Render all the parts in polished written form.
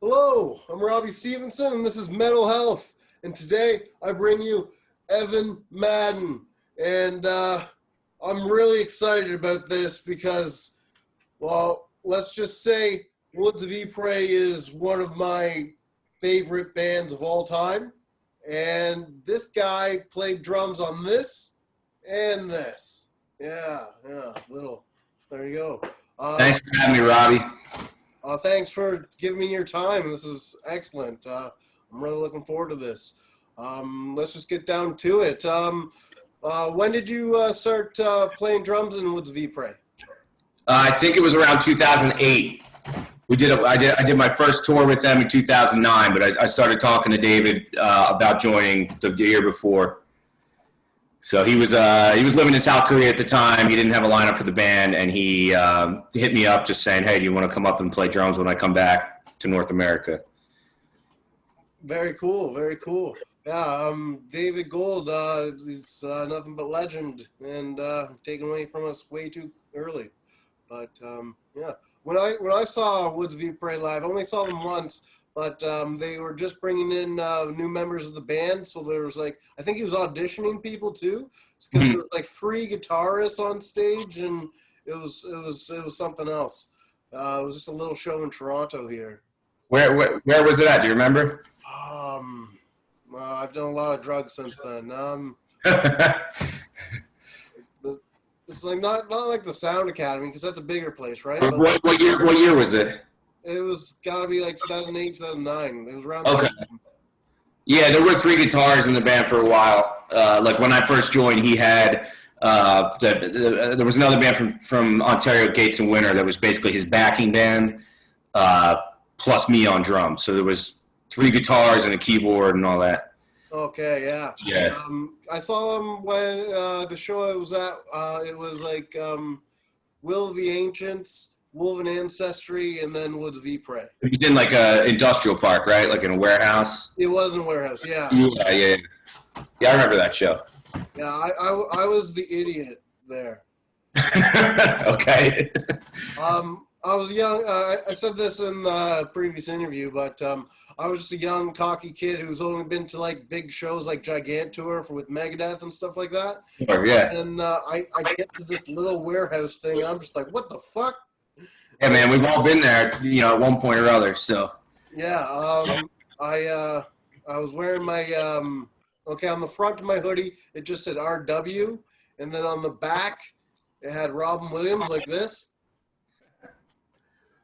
Hello, I'm Robbie Stevenson, and this is Mental Health. And today I bring you Evan Madden. And I'm really excited about this because, well, let's just say Woods of Ypres is one of my favorite bands of all time. And this guy played drums on this and this. Yeah, little. There you go. Thanks for having me, Robbie. Thanks for giving me your time. This is excellent. I'm really looking forward to this. Let's just get down to it. When did you start playing drums in Woods of Ypres? I think it was around 2008. I did my first tour with them in 2009, but I started talking to David about joining the year before. So he was living in South Korea at the time. He didn't have a lineup for the band, and he hit me up just saying, "Hey, do you want to come up and play drums when I come back to North America?" Very cool, very cool. Yeah, David Gold, he's nothing but legend, and taken away from us way too early. But yeah, when I saw Woods of Ypres live, I only saw them once. But they were just bringing in new members of the band, so there was I think he was auditioning people too, because there was 3 guitarists on stage, and it was something else. It was just a little show in Toronto here. Where was it at? Do you remember? I've done a lot of drugs since then. It's not like the Sound Academy, because that's a bigger place, right? But What year was it? It was gotta be 2008, 2009. It was around. Okay. Yeah, there were 3 guitars in the band for a while. When I first joined, he had there was another band from Ontario, Gates and Winter, that was basically his backing band, plus me on drums. So there was 3 guitars and a keyboard and all that. Okay, yeah. Yeah. I saw him when the show I was at. It was Will of the Ancients, Wolven Ancestry, and then Woods of Ypres. He was in a industrial park, right? Like in a warehouse? It was in a warehouse, yeah. Yeah, I remember that show. Yeah, I was the idiot there. Okay. I was young. I said this in the previous interview, but I was just a young, cocky kid who's only been to big shows like Gigantour with Megadeth and stuff like that. Sure, yeah. And I get to this little warehouse thing, and I'm just like, what the fuck? Yeah, man, we've all been there, at one point or other. So. Yeah, I was wearing my on the front of my hoodie it just said RW, and then on the back it had Robin Williams like this.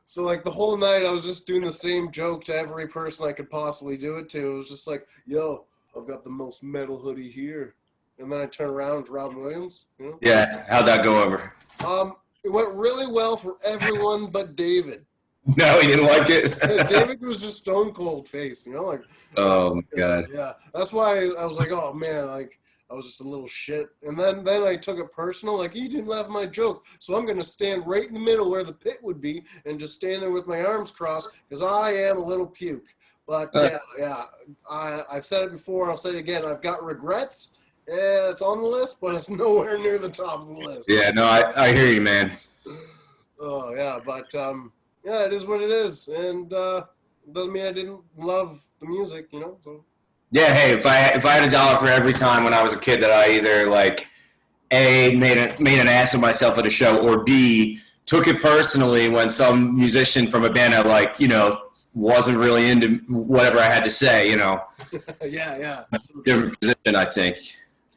So the whole night I was just doing the same joke to every person I could possibly do it to. It was just like, yo, I've got the most metal hoodie here, and then I turn around to Robin Williams. Yeah, how'd that go over? It went really well for everyone but David. No, he didn't like it? David was just stone cold faced, Oh, my God. Yeah, that's why I was like, oh, man, I was just a little shit. And then I took it personal, he didn't laugh at my joke, so I'm going to stand right in the middle where the pit would be and just stand there with my arms crossed, because I am a little puke. But, yeah, I've said it before, I'll say it again, I've got regrets. Yeah, it's on the list, but it's nowhere near the top of the list. Yeah, no, I hear you, man. Oh, yeah, but, yeah, it is what it is, and doesn't mean I didn't love the music, So. Yeah, hey, if I had $1 for every time when I was a kid that I either, A, made an ass of myself at a show, or B, took it personally when some musician from a band I wasn't really into whatever I had to say, Yeah. Different position, I think.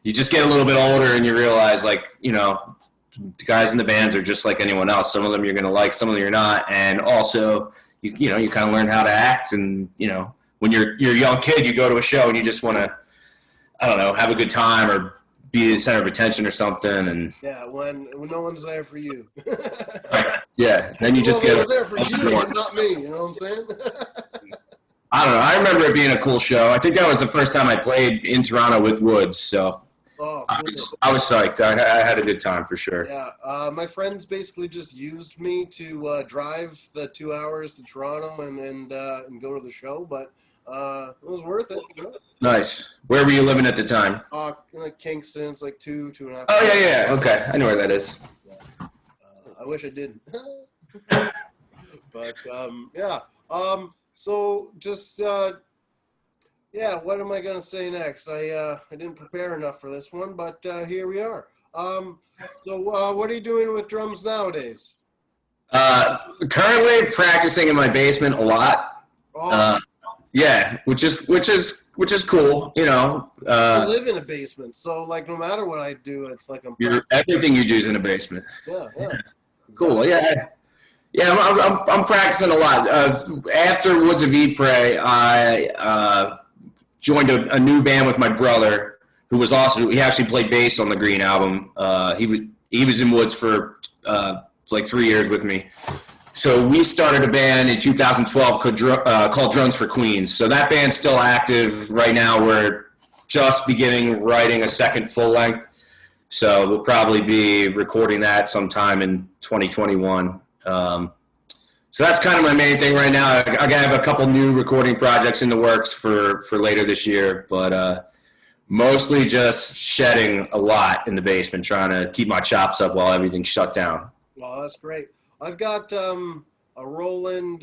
You just get a little bit older and you realize, the guys in the bands are just like anyone else. Some of them you're going to like, some of them you're not. And also, you kind of learn how to act. And, when you're a young kid, you go to a show and you just want to, I don't know, have a good time or be the center of attention or something. And yeah, when no one's there for you. Yeah, then you just get there for you and not me, you know what I'm saying? I don't know. I remember it being a cool show. I think that was the first time I played in Toronto with Woods, so cool. I was psyched. I had a good time for sure. Yeah, my friends basically just used me to drive the 2 hours to Toronto and go to the show, but it was worth it. Nice. Where were you living at the time? Kingston. It's 2.5 Oh, yeah. Okay. I know where that is. I wish I didn't. But, yeah. So just yeah, what am I gonna say next? I didn't prepare enough for this one, but here we are. What are you doing with drums nowadays? Currently practicing in my basement a lot. Oh, Uh, yeah, which is cool. I live in a basement, so like no matter what I do, it's like I'm practicing. Everything you do is in a basement. Yeah, yeah, Cool. exactly. Yeah. Yeah, I'm practicing a lot. After Woods of Ypres, I joined a new band with my brother, who was also he actually played bass on the Green album. He was in Woods for like 3 years with me. So we started a band in 2012 called Drones for Queens. So that band's still active right now. We're just beginning writing a second full length. So we'll probably be recording that sometime in 2021. So that's kind of my main thing right now. I have a couple new recording projects in the works for later this year, but mostly just shedding a lot in the basement, trying to keep my chops up while everything's shut down. Well, that's great. I've got a Roland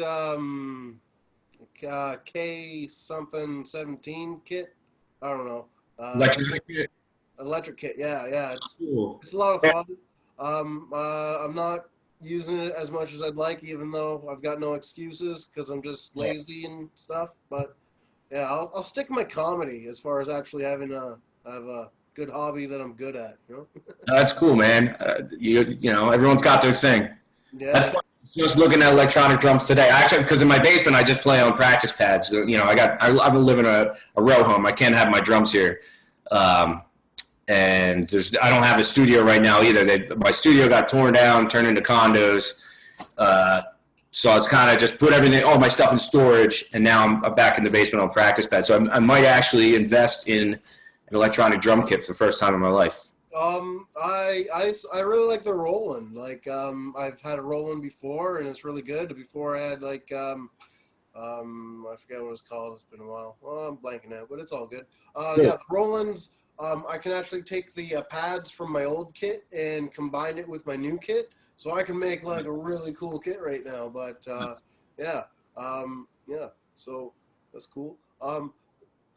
K something 17 kit. I don't know. Electronic. Electric kit. Yeah, yeah. Cool. It's a lot of fun. I'm not using it as much as I'd like, even though I've got no excuses because I'm just lazy and stuff. But yeah, I'll stick to my comedy as far as actually have a good hobby that I'm good at. You know? That's cool, man. You know, everyone's got their thing. That's Yeah. fun. Just looking at electronic drums today. Actually, because in my basement I just play on practice pads. You know, I live in a row home. I can't have my drums here. And I don't have a studio right now either. My studio got torn down, turned into condos. So I was kind of just put all my stuff in storage, and now I'm back in the basement on practice pad. So I might actually invest in an electronic drum kit for the first time in my life. I really like the Roland. Like, I've had a Roland before, and it's really good. Before I had like, I forget what it's called. It's been a while. Well, I'm blanking out, but it's all good. Cool. Yeah, the Rolands. I can actually take the pads from my old kit and combine it with my new kit, so I can make like a really cool kit right now. But yeah, yeah. So that's cool.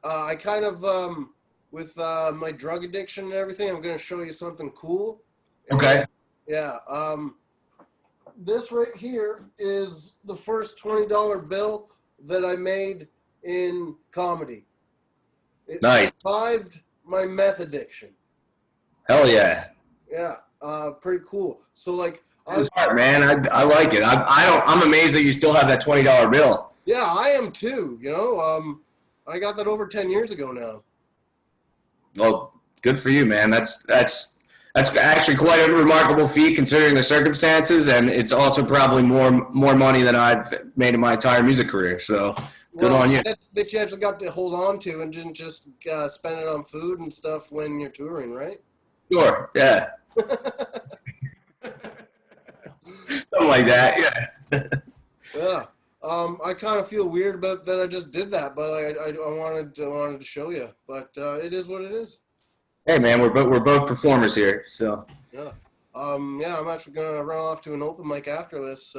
I kind of with my drug addiction and everything, I'm gonna show you something cool. Okay. Yeah. This right here is the first $20 bill that I made in comedy. It Nice. survived my meth addiction. Hell yeah. Yeah, pretty cool. So like, It's hard, man. I like it. I'm amazed that you still have that $20 bill. yeah, I am too. You know, I got that over 10 years ago now. Well, good for you, man. That's actually quite a remarkable feat considering the circumstances, and it's also probably more money than I've made in my entire music career. So good on you. That you actually got to hold on to and didn't just spend it on food and stuff when you're touring, right? Sure. Yeah. Something like that. Yeah. Yeah. I kind of feel weird about that I just did that, but I wanted to show you. But it is what it is. Hey, man, we're both performers here, so. Yeah. Yeah, I'm actually gonna run off to an open mic after this.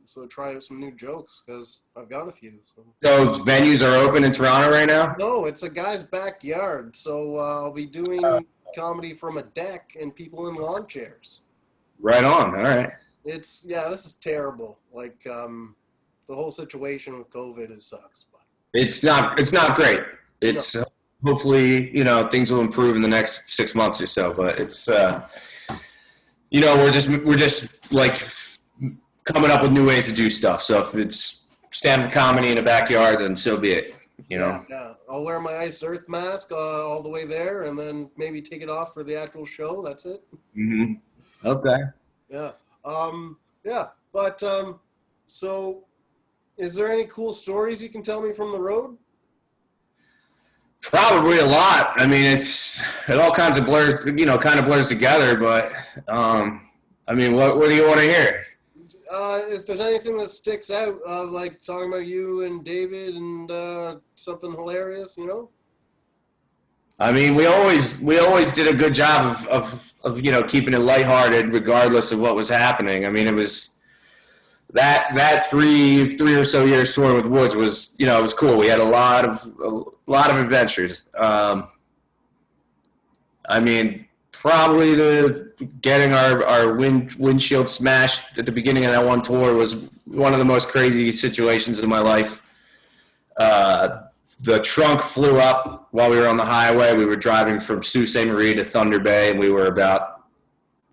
So try out some new jokes because I've got a few. So venues are open in Toronto right now? No, it's a guy's backyard. So I'll be doing comedy from a deck and people in lawn chairs. Right on. All right. This is terrible. Like the whole situation with COVID sucks. But It's not great. It's hopefully, things will improve in the next 6 months or so, but it's we're just like coming up with new ways to do stuff. So if it's stand-up comedy in a backyard, then so be it. Yeah. I'll wear my iced earth mask all the way there, and then maybe take it off for the actual show. That's it. Mm-hmm. Okay. Yeah. Yeah. But so, is there any cool stories you can tell me from the road? Probably a lot. I mean, it all kinds of blurs together. But I mean, what do you want to hear? If there's anything that sticks out, like talking about you and David and something hilarious, I mean, we always did a good job of keeping it lighthearted regardless of what was happening. I mean, it was that three or so years touring with Woods was, it was cool. We had a lot of adventures. I mean, probably getting our windshield smashed at the beginning of that one tour was one of the most crazy situations in my life. The trunk flew up while we were on the highway. We were driving from Sault Ste. Marie to Thunder Bay, and we were about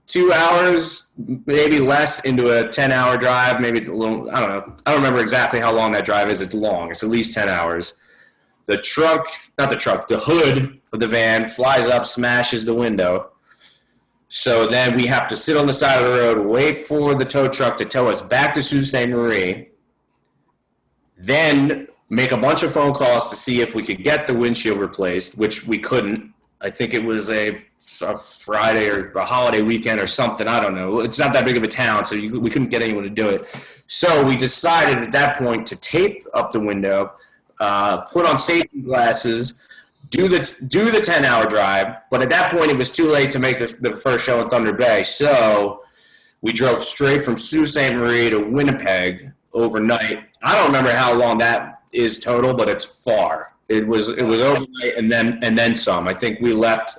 2 hours, maybe less, into a 10-hour drive, maybe a little, I don't know. I don't remember exactly how long that drive is. It's long. It's at least 10 hours. The hood of the van flies up, smashes the window. So then we have to sit on the side of the road, wait for the tow truck to tow us back to Sault Ste. Marie, then make a bunch of phone calls to see if we could get the windshield replaced, which we couldn't. I think it was a Friday or a holiday weekend or something. I don't know. It's not that big of a town, so we couldn't get anyone to do it. So we decided at that point to tape up the window, put on safety glasses, do the 10-hour drive. But at that point, it was too late to make the first show in Thunder Bay. So we drove straight from Sault Ste. Marie to Winnipeg overnight. I don't remember how long that is total, but it's far. It was overnight and then some. I think we left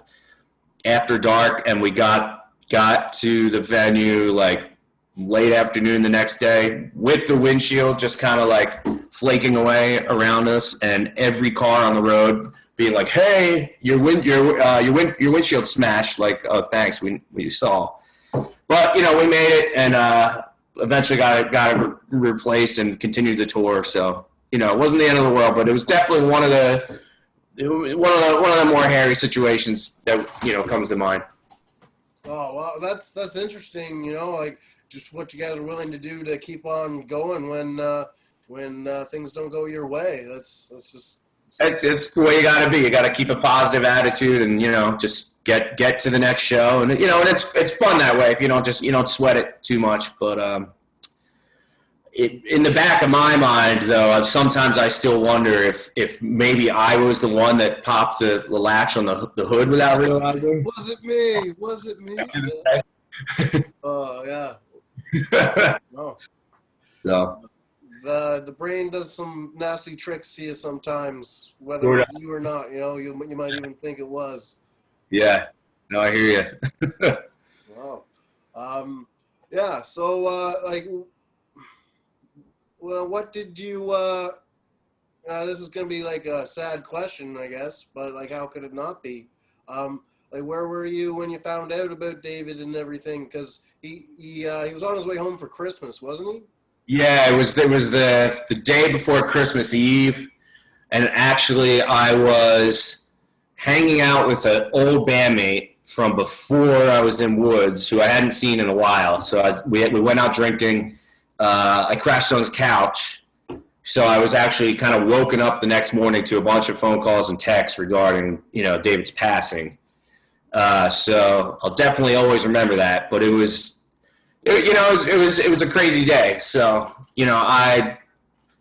after dark, and we got to the venue like late afternoon the next day with the windshield just kind of like flaking away around us, and every car on the road being like, "Hey, your windshield smashed." Like, "Oh, thanks, we saw." But we made it, and eventually got it replaced and continued the tour. So it wasn't the end of the world, but it was definitely one of the more hairy situations that comes to mind. Oh, wow, that's interesting. Like just what you guys are willing to do to keep on going when things don't go your way. That's just. It's the way you got to be. You got to keep a positive attitude, and just get to the next show, and and it's fun that way if you don't sweat it too much. But in the back of my mind, though, sometimes I still wonder if maybe I was the one that popped the latch on the hood without realizing. Was it me? Was it me? Oh, yeah. No. So. The brain does some nasty tricks to you sometimes, whether you or not. You might even think it was. Yeah. No, I hear you. Wow. Yeah. So, well, what did you? This is gonna be like a sad question, I guess, but like, how could it not be? Like, where were you when you found out about David and everything? Because he was on his way home for Christmas, wasn't he? Yeah, it was the day before Christmas Eve, and actually I was hanging out with an old bandmate from before I was in Woods, who I hadn't seen in a while. So we went out drinking. I crashed on his couch, so I was actually kind of woken up the next morning to a bunch of phone calls and texts regarding David's passing. So I'll definitely always remember that. But it was a crazy day. So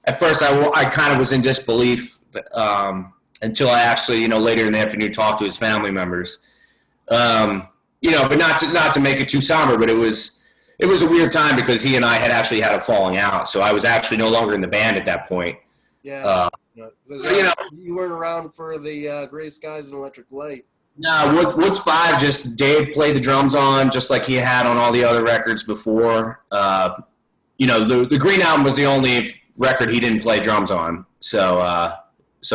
at first I kind of was in disbelief until I actually later in the afternoon talked to his family members. But not to make it too somber, but it was a weird time because he and I had actually had a falling out. So I was actually no longer in the band at that point. Yeah. You weren't around for the Gray Skies and Electric Light. No, Woods 5, just Dave played the drums on, just like he had on all the other records before. The Green Album was the only record he didn't play drums on. So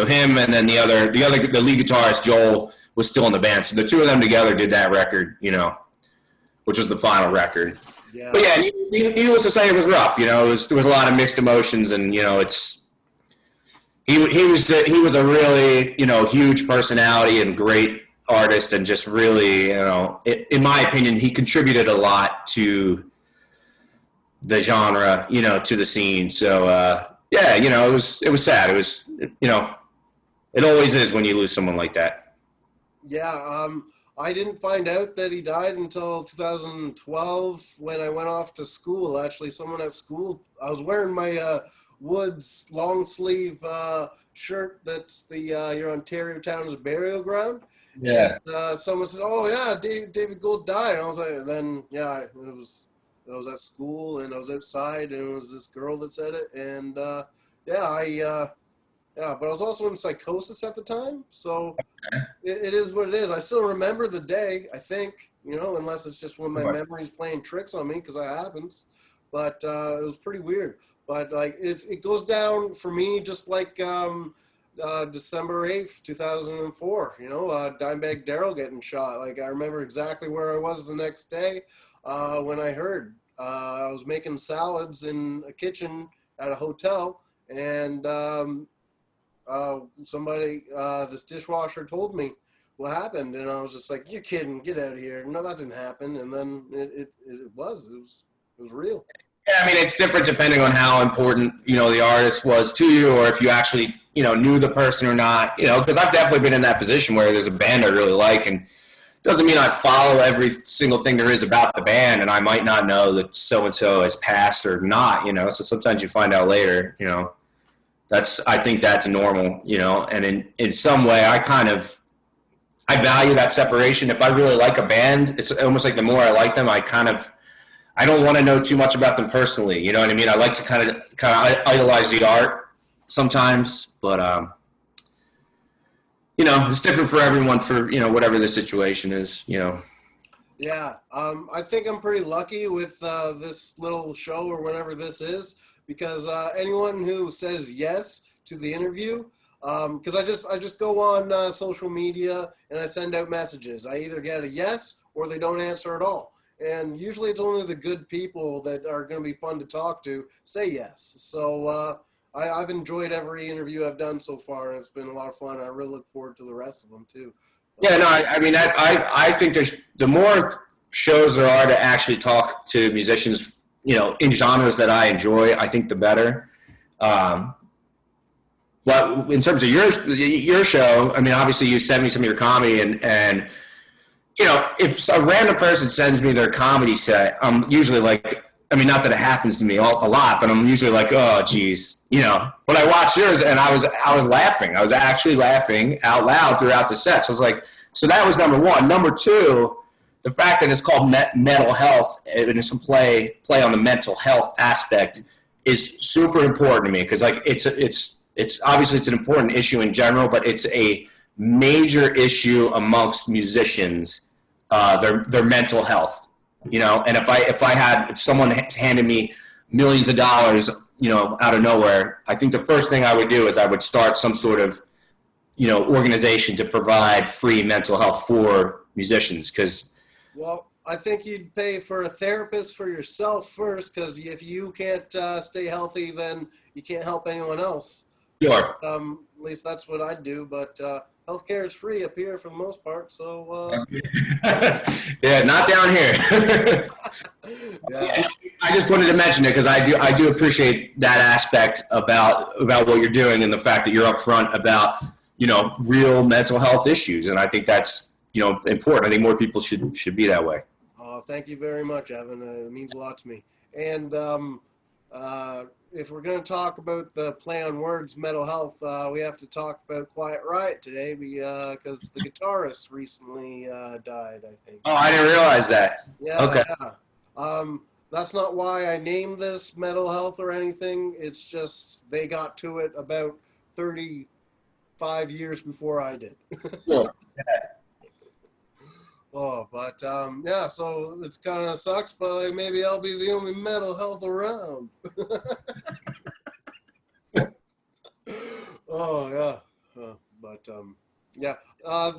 him and then the lead guitarist Joel was still in the band. So the two of them together did that record, which was the final record. Yeah. But yeah, needless to say, it was rough. There was a lot of mixed emotions, and he was a really huge personality and great artist, and just really in my opinion, he contributed a lot to the genre, to the scene. So yeah, it was sad. It was it always is when you lose someone like that. Yeah. I didn't find out that he died until 2012 when I went off to school. Actually, someone at school, I was wearing my Woods long sleeve shirt that's your Ontario Town's burial ground. Yeah. And, someone said, "Oh yeah, David Gould died." And I was like, then yeah, it I was at school and I was outside and it was this girl that said it. And but I was also in psychosis at the time. So it is what it is. I still remember the day, I think, unless it's just when my memory's playing tricks on me, because that happens. But it was pretty weird. But like it goes down for me just like December 8th, 2004, Dimebag Darrell getting shot. Like I remember exactly where I was the next day when I heard. I was making salads in a kitchen at a hotel, and somebody, this dishwasher told me what happened, and I was just like, "You're kidding, get out of here." No, that didn't happen. And then it was real. Yeah, I mean, it's different depending on how important, the artist was to you, or if you actually, knew the person or not, because I've definitely been in that position where there's a band I really like, and it doesn't mean I follow every single thing there is about the band, and I might not know that so-and-so has passed or not, so sometimes you find out later, I think that's normal, and in some way I value that separation. If I really like a band, it's almost like the more I like them, I don't want to know too much about them personally. You know what I mean? I like to kind of idolize the art sometimes, but it's different for everyone for whatever the situation is. Yeah, I think I'm pretty lucky with this little show or whatever this is, because anyone who says yes to the interview, because I just go on social media and I send out messages. I either get a yes or they don't answer at all. And usually it's only the good people that are going to be fun to talk to say yes. So I've enjoyed every interview I've done so far, and it's been a lot of fun. I really look forward to the rest of them too. Yeah, no, I mean, I think there's the more shows there are to actually talk to musicians, in genres that I enjoy, I think the better. But in terms of your show, I mean, obviously you sent me some of your comedy, and if a random person sends me their comedy set, I'm usually like, I mean, not that it happens to me a lot, but I'm usually like, oh, geez, But I watched yours, and I was laughing. I was actually laughing out loud throughout the set. So I was like, so that was number one. Number two, the fact that it's called mental health and it's some play on the mental health aspect is super important to me, because like it's obviously it's an important issue in general, but it's a major issue amongst musicians, their mental health, and if someone handed me millions of dollars, out of nowhere, I think the first thing I would do is I would start some sort of, organization to provide free mental health for musicians. Well, I think you'd pay for a therapist for yourself first, because if you can't stay healthy, then you can't help anyone else. Sure. At least that's what I'd do, but healthcare is free up here for the most part, so yeah, not down here. yeah. I just wanted to mention it because I do appreciate that aspect about what you're doing, and the fact that you're upfront about real mental health issues, and I think that's important. I think more people should be that way. Thank you very much, Evan. It means a lot to me. And if we're going to talk about the play on words, mental health, we have to talk about Quiet Riot today, because the guitarist recently died, I think. Oh, I didn't realize that. Yeah. Okay. Yeah. That's not why I named this mental health or anything. It's just they got to it about 35 years before I did. Sure. Oh, but yeah, so it's kind of sucks, but like, maybe I'll be the only mental health around. Oh, yeah. But yeah,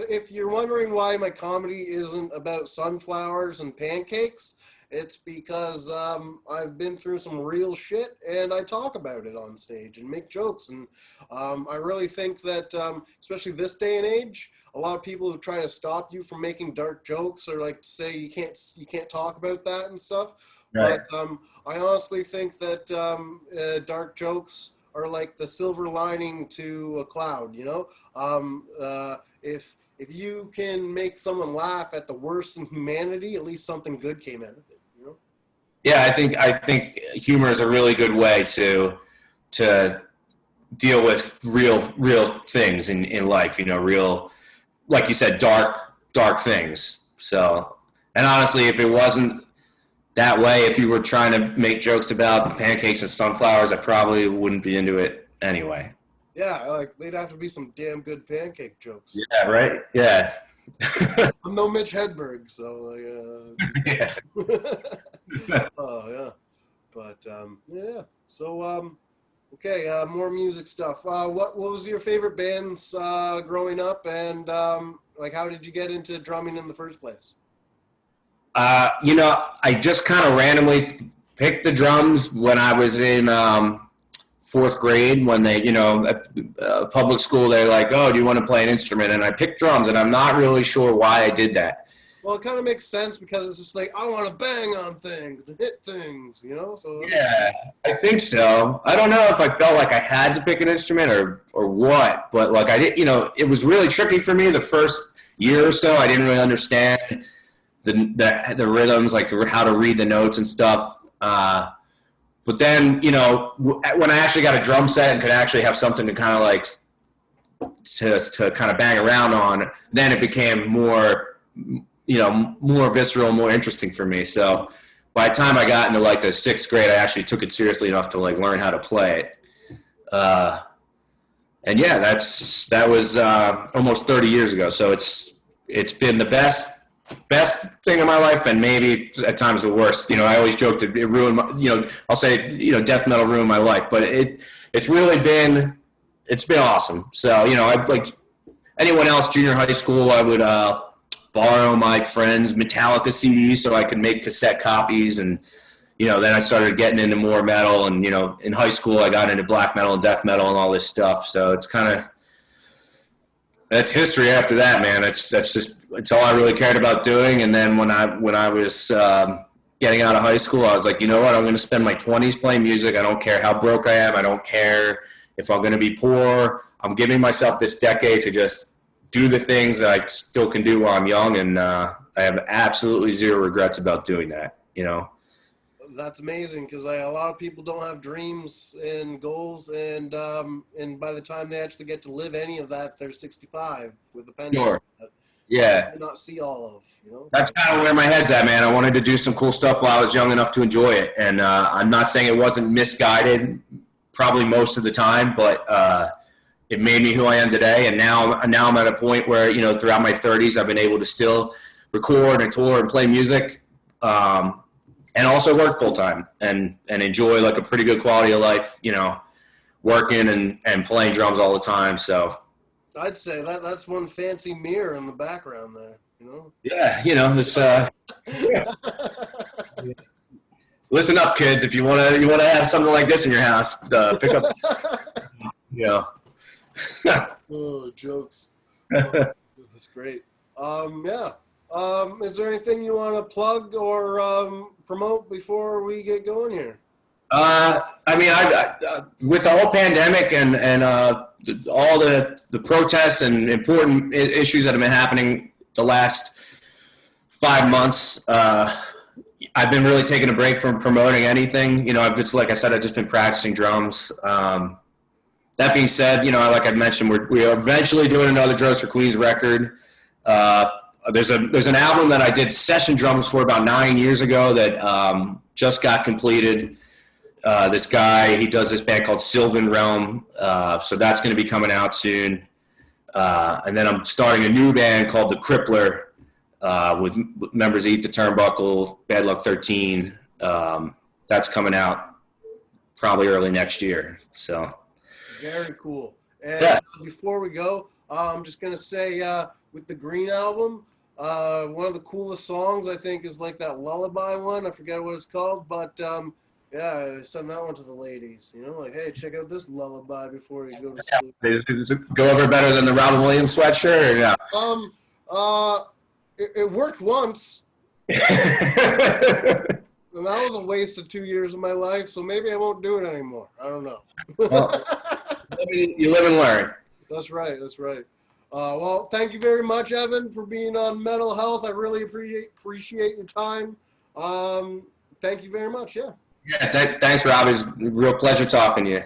if you're wondering why my comedy isn't about sunflowers and pancakes, it's because I've been through some real shit, and I talk about it on stage and make jokes. And I really think that, especially this day and age, a lot of people who try to stop you from making dark jokes, or like say you can't talk about that and stuff. Right. But I honestly think that dark jokes are like the silver lining to a cloud. If you can make someone laugh at the worst in humanity, at least something good came out of it. Yeah, I think humor is a really good way to deal with real things in life. Real, like you said, dark things. So, and honestly, if it wasn't that way, if you were trying to make jokes about pancakes and sunflowers, I probably wouldn't be into it anyway. Yeah, like they'd have to be some damn good pancake jokes. Yeah, right? Yeah. I'm no Mitch Hedberg, so Yeah. oh yeah, but yeah. So okay, more music stuff. What was your favorite bands growing up, and like how did you get into drumming in the first place? I just kind of randomly picked the drums when I was in fourth grade when they, at public school, they're like, oh, do you want to play an instrument? And I picked drums, and I'm not really sure why I did that. Well, it kind of makes sense because it's just like I want to bang on things and hit things, you know. So Yeah, I think so. I don't know if I felt like I had to pick an instrument or what, but like I did, it was really tricky for me the first year or so. I didn't really understand the rhythms, like how to read the notes and stuff. But then, when I actually got a drum set and could actually have something to kind of like to kind of bang around on, then it became more, more visceral, more interesting for me. So by the time I got into like the sixth grade, I actually took it seriously enough to like learn how to play it. And yeah, that was almost 30 years ago. So it's been the best thing in my life, and maybe at times the worst. I always joke that it ruined my, I'll say, death metal ruined my life, but it's really been, it's been awesome. So, I like anyone else, junior high school, I would borrow my friends' Metallica CDs so I could make cassette copies, and then I started getting into more metal, and in high school I got into black metal and death metal and all this stuff. So it's kind of, that's history after that, man. It's all I really cared about doing. And then when I was getting out of high school, I was like, you know what? I'm going to spend my 20s playing music. I don't care how broke I am. I don't care if I'm going to be poor. I'm giving myself this decade to just do the things that I still can do while I'm young, and I have absolutely zero regrets about doing that. That's amazing because a lot of people don't have dreams and goals, and by the time they actually get to live any of that, they're 65 with the pension. Sure. Yeah. Not see all of, That's kind of where my head's at, man. I wanted to do some cool stuff while I was young enough to enjoy it, and I'm not saying it wasn't misguided, probably most of the time, but it made me who I am today. And now I'm at a point where throughout my 30s, I've been able to still record and tour and play music. And also work full time and enjoy like a pretty good quality of life, working and playing drums all the time. So I'd say that's one fancy mirror in the background there, Yeah, it's listen up, kids. If you wanna have something like this in your house, pick up. Oh, jokes. That's great. Yeah. Is there anything you want to plug or promote before we get going here? I with the whole pandemic and all the protests and important issues that have been happening the last 5 months, I've been really taking a break from promoting anything. Like I said, I've just been practicing drums. That being said, like I mentioned, we are eventually doing another Drugs for Queens record. There's an album that I did session drums for about 9 years ago that just got completed. This guy, he does this band called Sylvan Realm, so that's going to be coming out soon. And then I'm starting a new band called The Crippler with members of Eat the Turnbuckle, Bad Luck 13. That's coming out probably early next year. So very cool. And before we go, I'm just going to say with the Green album, one of the coolest songs I think is like that lullaby one. I forget what it's called, but yeah, send that one to the ladies. Like, hey, check out this lullaby before you go to sleep. Does it go over better than the Robin Williams sweatshirt? Or yeah? It worked once, and that was a waste of 2 years of my life. So maybe I won't do it anymore. I don't know. Well, you live and learn. That's right. That's right. Well, thank you very much, Evan, for being on Mental Health. I really appreciate your time. Thank you very much. Yeah. Yeah, thanks, Rob. It's a real pleasure talking to you.